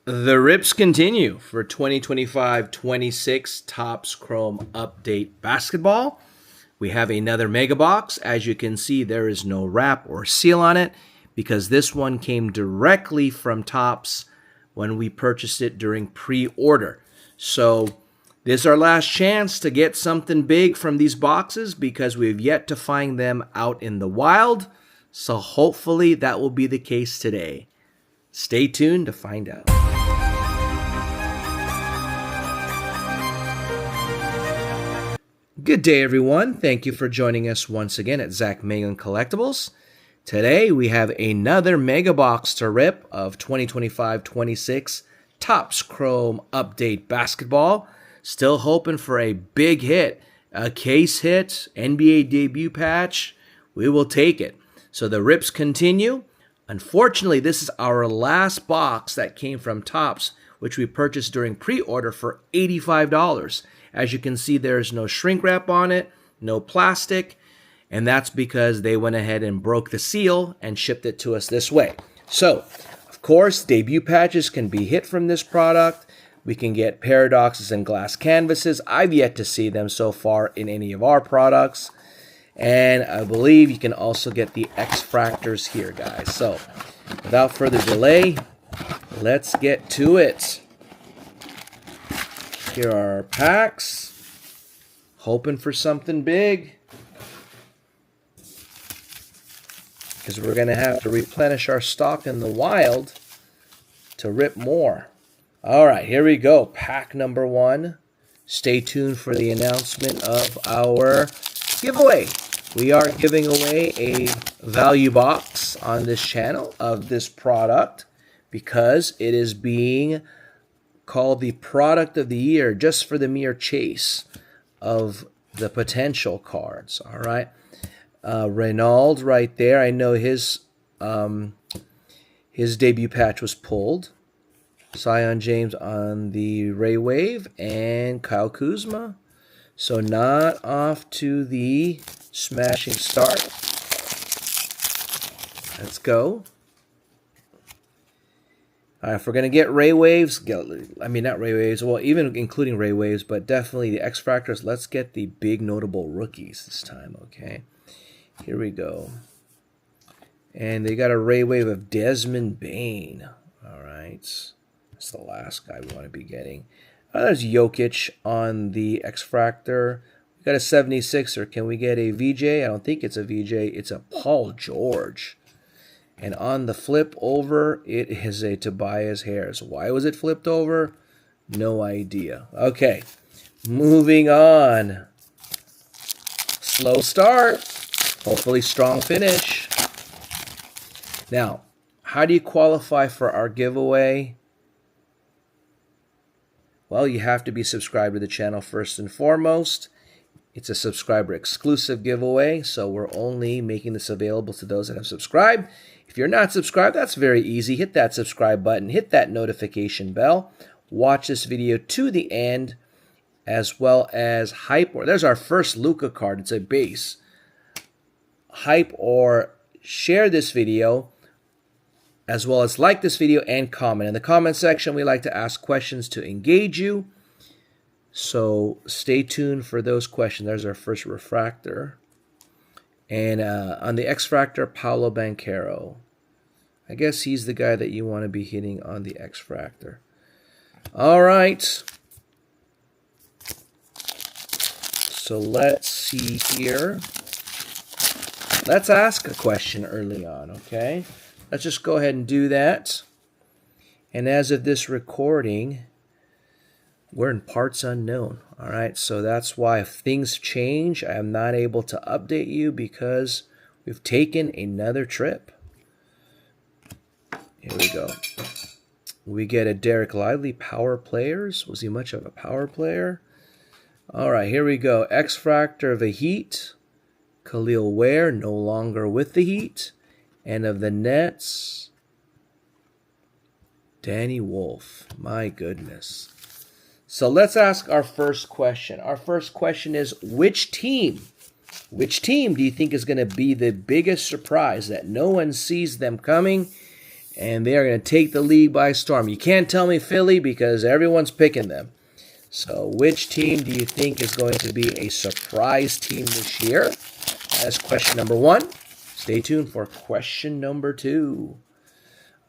The rips continue for 2025-26 Topps Chrome Update Basketball. We have another mega box. As you can see, there is no wrap or seal on it because this one came directly from Topps when we purchased it during pre-order. So this is our last chance to get something big from these boxes because we've yet to find them out in the wild. So hopefully that will be the case today. Stay tuned to find out. Good day, everyone. Thank you for joining us once again at Zach Magan Collectibles. Today, we have another mega box to rip of 2025-26 Topps Chrome Update Basketball. Still hoping for a big hit, a case hit, NBA debut patch. We will take it. So the rips continue. Unfortunately, this is our last box that came from Topps, which we purchased during pre-order for $85. As you can see, there's no shrink wrap on it, no plastic, and that's because they went ahead and broke the seal and shipped it to us this way. So, of course, debut patches can be hit from this product. We can get paradoxes and glass canvases. I've yet to see them so far in any of our products. And I believe you can also get the X-Fractors here, guys. So, without further delay, let's get to it. Here are our packs. Hoping for something big, because we're going to have to replenish our stock in the wild to rip more. All right, here we go. Pack number 1. Stay tuned for the announcement of our giveaway. We are giving away a value box on this channel of this product because it is being called the product of the year just for the mere chase of the potential cards. All right, Reynald right there. I know his debut patch was pulled. Zion James on the Ray Wave and Kyle Kuzma. So not off to the smashing start. Let's go. If we're going to get Ray Waves, not Ray Waves, well, even including Ray Waves, but definitely the X-Fractors, let's get the big notable rookies this time, okay? Here we go. And they got a Ray Wave of Desmond Bane. All right. That's the last guy we want to be getting. There's Jokic on the X-Fractor. We got a 76er. Can we get a VJ? I don't think it's a VJ. It's a Paul George. And on the flip over, it is a Tobias Harris. Why was it flipped over? No idea. Okay, moving on. Slow start. Hopefully strong finish. Now, how do you qualify for our giveaway? Well, you have to be subscribed to the channel first and foremost. It's a subscriber exclusive giveaway, so we're only making this available to those that have subscribed. If you're not subscribed, that's very easy. Hit that subscribe button, hit that notification bell, watch this video to the end, as well as hype, or there's our first Luka card. It's a base. Hype or share this video, as well as like this video and comment. In the comment section, we like to ask questions to engage you. So stay tuned for those questions. There's our first refractor. And on the X-Fractor, Paolo Banchero. I guess he's the guy that you want to be hitting on the X-Fractor. All right. So let's see here. Let's ask a question early on, okay? Let's just go ahead and do that. And as of this recording, we're in parts unknown. All right, so that's why if things change, I am not able to update you because we've taken another trip. Here we go. We get a Derek Lively, power players. Was he much of a power player? All right, here we go. X-Fractor of the Heat. Khalil Ware, no longer with the Heat. And of the Nets, Danny Wolf. My goodness. So let's ask our first question. Our first question is, which team do you think is going to be the biggest surprise that no one sees them coming and they are going to take the league by storm. You can't tell me Philly because everyone's picking them. So which team do you think is going to be a surprise team this year? That's question number 1. Stay tuned for question number 2.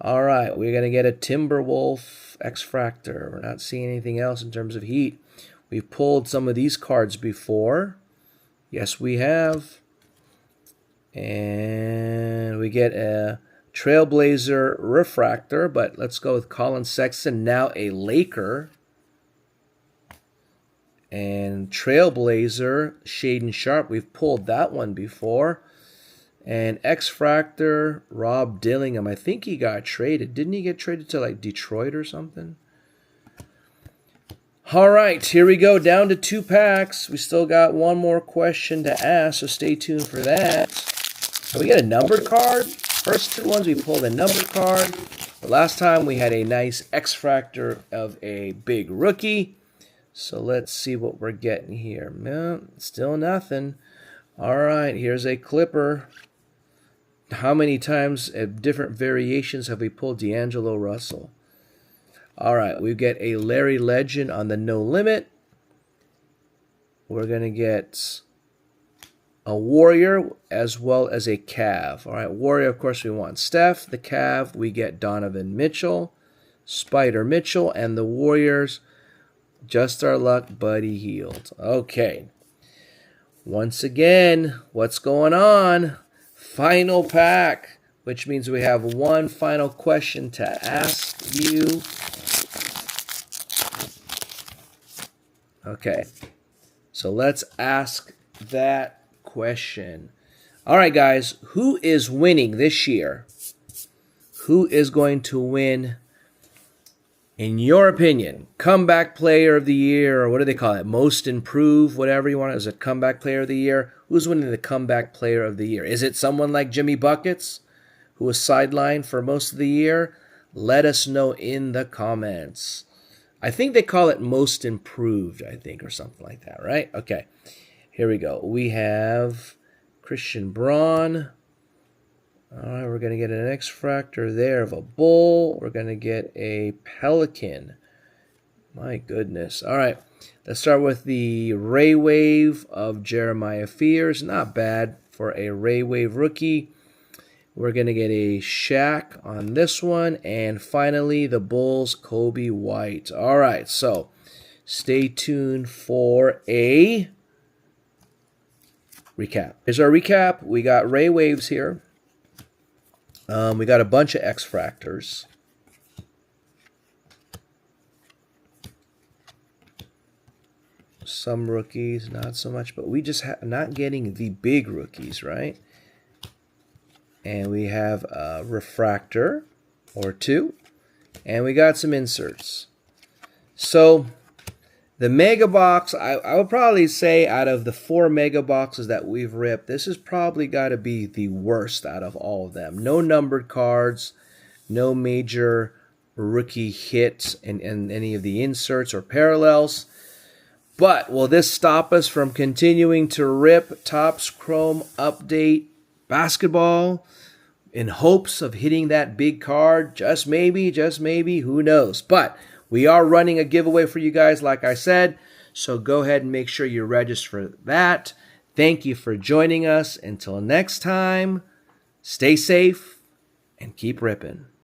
All right, we're going to get a Timberwolf X-Fractor. We're not seeing anything else in terms of heat. We've pulled some of these cards before. Yes, we have. And we get a Trailblazer Refractor, but let's go with Colin Sexton, now a Laker. And Trailblazer, Shaden Sharp, we've pulled that one before. And X-Fractor, Rob Dillingham, I think he got traded. Didn't he get traded to like Detroit or something? All right, here we go, down to 2 packs. We still got one more question to ask, so stay tuned for that. So we get a numbered card. First 2 ones we pulled a numbered card. The last time we had a nice X-Fractor of a big rookie. So let's see what we're getting here. No, still nothing. All right, here's a Clipper. How many times different variations have we pulled D'Angelo Russell? All right, we get a Larry Legend on the No Limit. We're going to get a Warrior as well as a Cav. All right, Warrior, of course, we want Steph. The Cav, we get Donovan Mitchell, Spider Mitchell, and the Warriors, just our luck, Buddy Hield. Okay. Once again, what's going on? Final pack, which means we have one final question to ask you. Okay, so let's ask that question. All right, guys, who is winning this year? Who is going to win, in your opinion, comeback player of the year, or what do they call it? Most improved, whatever you want. Is it comeback player of the year? Who's winning the comeback player of the year? Is it someone like Jimmy Buckets, who was sidelined for most of the year? Let us know in the comments. I think they call it most improved, I think, or something like that, right? Okay, here we go. We have Christian Braun. All right, we're going to get an X-Fractor there of a Bull. We're going to get a Pelican. My goodness. All right, let's start with the Ray Wave of Jeremiah Fears. Not bad for a Ray Wave rookie. We're going to get a Shaq on this one. And finally, the Bulls, Kobe White. All right, so stay tuned for a recap. Here's our recap. We got Ray Waves here. We got a bunch of X-Fractors. Some rookies, not so much, but we just not getting the big rookies, right? And we have a Refractor or 2, and we got some inserts. So the Mega Box, I would probably say out of the 4 Mega Boxes that we've ripped, this has probably got to be the worst out of all of them. No numbered cards, no major rookie hits in any of the inserts or parallels. But will this stop us from continuing to rip Topps Chrome Update basketball in hopes of hitting that big card? Just maybe, who knows? But we are running a giveaway for you guys, like I said, so go ahead and make sure you register for that. Thank you for joining us. Until next time, stay safe and keep ripping.